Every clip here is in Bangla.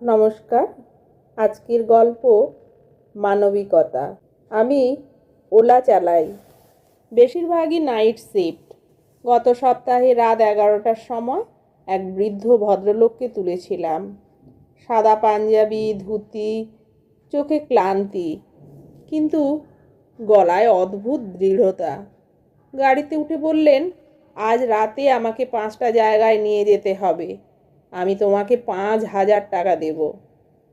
নমস্কার। আজকের গল্প মানবিকতা। আমি ওলা চালাই, বেশিরভাগই নাইট শিফট। গত সপ্তাহে রাত 11টার সময় এক বৃদ্ধ ভদ্রলোককে তুলেছিলাম। সাদা পাঞ্জাবি, ধুতি, চোখে ক্লান্তি, কিন্তু গলায় অদ্ভুত দৃঢ়তা। গাড়িতে উঠে বললেন, আজ রাতে আমাকে 5টা জায়গায় নিয়ে যেতে হবে। আমি তোমাকে 5,000 টাকা দেব,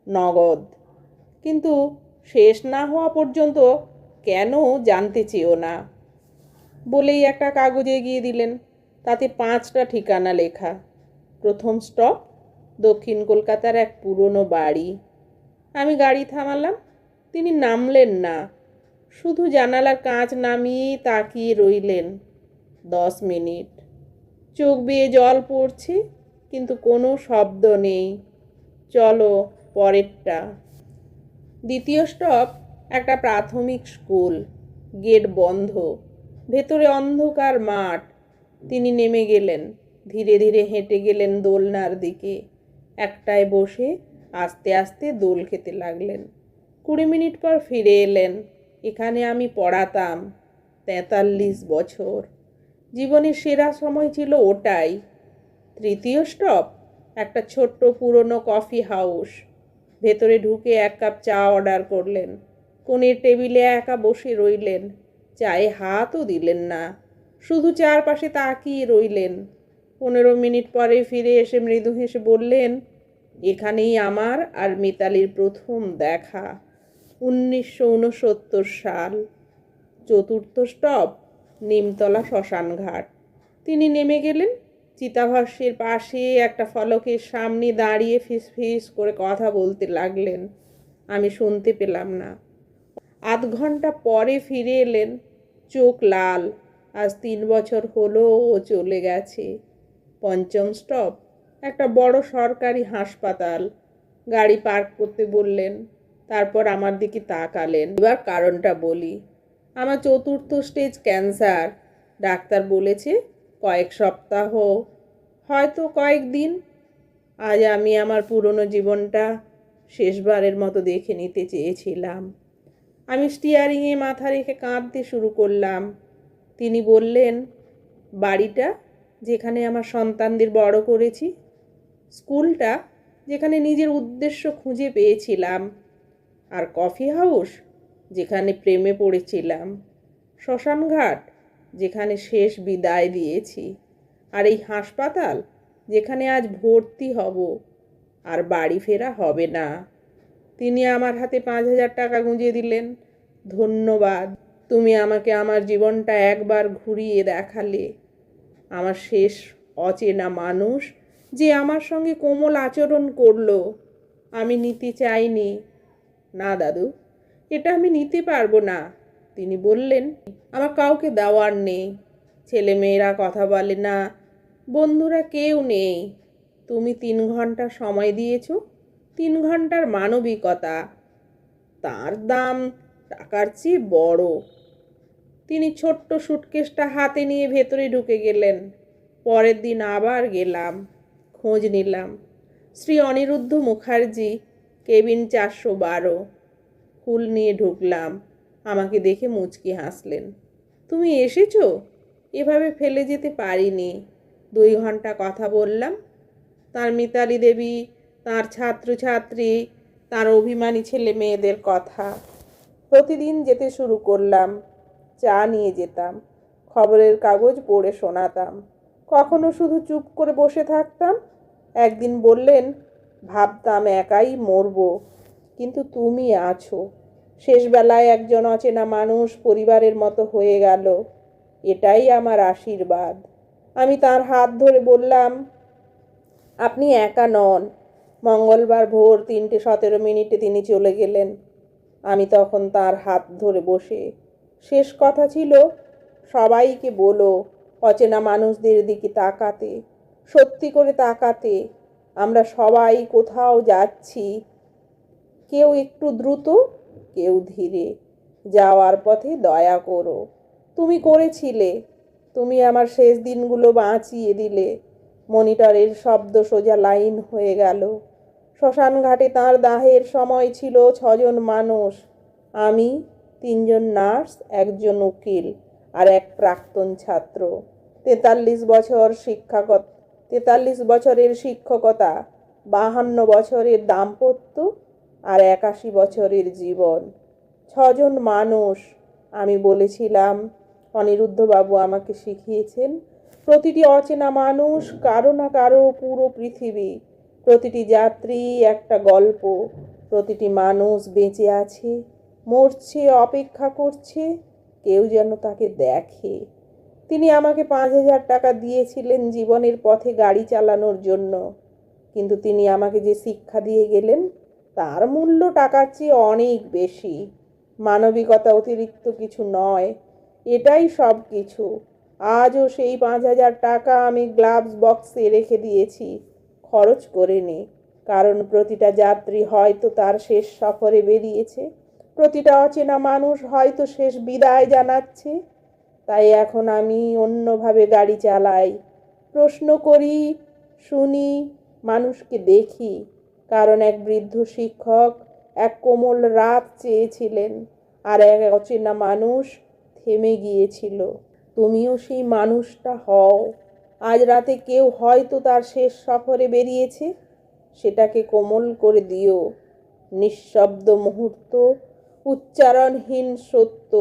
নগদ। কিন্তু শেষ না হওয়া পর্যন্ত কেন জানতে চেও না, বলেই একটা কাগজ এগিয়ে দিলেন। তাতে 5টা ঠিকানা লেখা। প্রথম স্টপ দক্ষিণ কলকাতার এক পুরনো বাড়ি। আমি গাড়ি থামালাম। তিনি নামলেন না, শুধু জানালার কাঁচ নামিয়ে তাকিয়ে রইলেন। 10 মিনিট। চোখ বেয়ে জল পড়ছে, কিন্তু কোনো শব্দ নেই। চলো পরেরটা। দ্বিতীয় স্টপ একটা প্রাথমিক স্কুল। গেট বন্ধ, ভেতরে অন্ধকার মাঠ। তিনি নেমে গেলেন, ধীরে ধীরে হেঁটে গেলেন দোলনার দিকে। একটায় বসে আস্তে আস্তে দোল খেতে লাগলেন। 20 মিনিট পর ফিরে এলেন। এখানে আমি পড়াতাম 43 বছর। জীবনের সেরা সময় ছিল ওটাই। তৃতীয় স্টপ একটা ছোট্ট পুরনো কফি হাউস। ভেতরে ঢুকে 1 কাপ চা অর্ডার করলেন। কোণের টেবিলে একা বসে রইলেন। চায়ে হাতও দিলেন না, শুধু চারপাশে তাকিয়ে রইলেন। 15 মিনিট পরে ফিরে এসে মৃদু হেসে বললেন, এখানেই আমার আর মিতালির প্রথম দেখা, 1969 সাল। চতুর্থ স্টপ নিমতলা শ্মশানঘাট। তিনি নেমে গেলেন। চিতাভস্মের পাশে একটা ফলকের সামনে দাঁড়িয়ে ফিসফিস করে কথা বলতে লাগলেন। আমি শুনতে পেলাম না। আধ ঘন্টা পরে ফিরে এলেন, চোখ লাল। আজ 3 বছর হলো ও চলে গেছে। পঞ্চম স্টপ একটা বড় সরকারি হাসপাতাল। গাড়ি পার্ক করতে বললেন, তারপর আমার দিকে তাকালেন। এবার কারণটা বলি। আমার 4র্থ স্টেজ ক্যান্সার। ডাক্তার বলেছে কয়েক সপ্তাহ, হয়তো কয়েকদিন। আজ আমি আমার পুরনো জীবনটা শেষবারের মতো দেখে নিতে চেয়েছিলাম। আমি স্টিয়ারিংয়ে মাথা রেখে কাঁদতে শুরু করলাম। তিনি বললেন, বাড়িটা যেখানে আমার সন্তানদের বড় করেছি, স্কুলটা যেখানে নিজের উদ্দেশ্য খুঁজে পেয়েছিলাম, আর কফি হাউস যেখানে প্রেমে পড়েছিলাম, শ্মশানঘাট যেখানে শেষ বিদায় দিয়েছি, আর এই হাসপাতাল যেখানে আজ ভর্তি হব, আর বাড়ি ফেরা হবে না। তিনি আমার হাতে 5,000 টাকা গুঁজে দিলেন। ধন্যবাদ, তুমি আমাকে আমার জীবনটা একবার ঘুরিয়ে দেখালে। আমার শেষ অচেনা মানুষ যে আমার সঙ্গে কোমল আচরণ করলো, আমি নিতে চাইনি। না দাদু, এটা আমি নিতে পারবো না। তিনি বললেন, আমার কাউকে দেওয়ার নেই। ছেলেমেয়েরা কথা বলে না, বন্ধুরা কেউ নেই। তুমি 3 ঘন্টা সময় দিয়েছ, 3 ঘন্টার মানবিকতা, তার দাম টাকার চেয়ে বড়। তিনি ছোট্ট সুটকেসটা হাতে নিয়ে ভেতরে ঢুকে গেলেন। পরের দিন আবার গেলাম, খোঁজ নিলাম। শ্রী অনিরুদ্ধ মুখার্জি, কেবিন 412। ফুল নিয়ে ঢুকলাম। আমাকে দেখে মুচকি হাসলেন। তুমি এসেছো? এভাবে ফেলে যেতে পারিনি। 2 ঘন্টা কথা বললাম। তার মিতালি দেবী, তার ছাত্রছাত্রী, তার অভিমানী ছেলে মেয়েদের কথা। প্রতিদিন যেতে শুরু করলাম। চা নিয়ে যেতাম, খবরের কাগজ পড়ে শোনাতাম, কখনো শুধু চুপ করে বসে থাকতাম। একদিন বললেন, ভাবতাম একাই মরব, কিন্তু তুমি আছো। শেষবেলায় একজন অচেনা মানুষ পরিবারের মতো হয়ে গেল। এটাই আমার আশীর্বাদ। আমি তার হাত ধরে বললাম, আপনি একা নন। মঙ্গলবার ভোর 3:17 তিনি চলে গেলেন। আমি তখন তার হাত ধরে বসে। শেষ কথা ছিল, সবাইকে বলো অচেনা মানুষদের দিকে তাকাতে, সত্যি করে তাকাতে। আমরা সবাই কোথাও যাচ্ছি, কেউ একটু দ্রুত, কেউ ধীরে। যাওয়ার পথে দয়া করো। তুমি করেছিলে। তুমি আমার শেষ দিনগুলো বাঁচিয়ে দিলে। মনিটরের শব্দ সোজা লাইন হয়ে গেল। শ্মশান ঘাটে তাঁর দাহের সময় ছিল 6 জন মানুষ, আমি, 3 জন নার্স, একজন উকিল আর এক প্রাক্তন ছাত্র। 43 বছরের শিক্ষকতা, 52 বছরের দাম্পত্য আর 81 বছরের জীবন। 6 জন মানুষ। আমি বলেছিলাম, অনিরুদ্ধবাবু আমাকে শিখিয়েছেন, প্রতিটি অচেনা মানুষ কারো না কারো পুরো পৃথিবী, প্রতিটি যাত্রী একটা গল্প, প্রতিটি মানুষ বেঁচে আছে, মরছে, অপেক্ষা করছে কেউ যেন তাকে দেখে। তিনি আমাকে 5,000 টাকা দিয়েছিলেন জীবনের পথে গাড়ি চালানোর জন্য, কিন্তু তিনি আমাকে যে শিক্ষা দিয়ে গেলেন তার মূল্য টাকার চেয়ে অনেক বেশি। মানবিকতা অতিরিক্ত কিছু নয়, এটাই সব কিছু। আজও সেই 5,000 টাকা আমি গ্লাভস বক্সে রেখে দিয়েছি, খরচ করিনি, কারণ প্রতিটা যাত্রী হয়তো তার শেষ সফরে বেরিয়েছে, প্রতিটা অচেনা মানুষ হয়তো শেষ বিদায় জানাচ্ছে। তাই এখন আমি অন্যভাবে গাড়ি চালাই, প্রশ্ন করি, শুনি, মানুষকে দেখি, কারণ এক বৃদ্ধ শিক্ষক এক কোমল রাত চেয়েছিলেন, আর এক অচেনা মানুষ থেমে গিয়েছিল। তুমিও সেই মানুষটা হও। আজ রাতে কেউ হয়তো তার শেষ সফরে বেরিয়েছে, সেটাকে কোমল করে দিও। নিঃশব্দ মুহূর্ত, উচ্চারণহীন সত্য,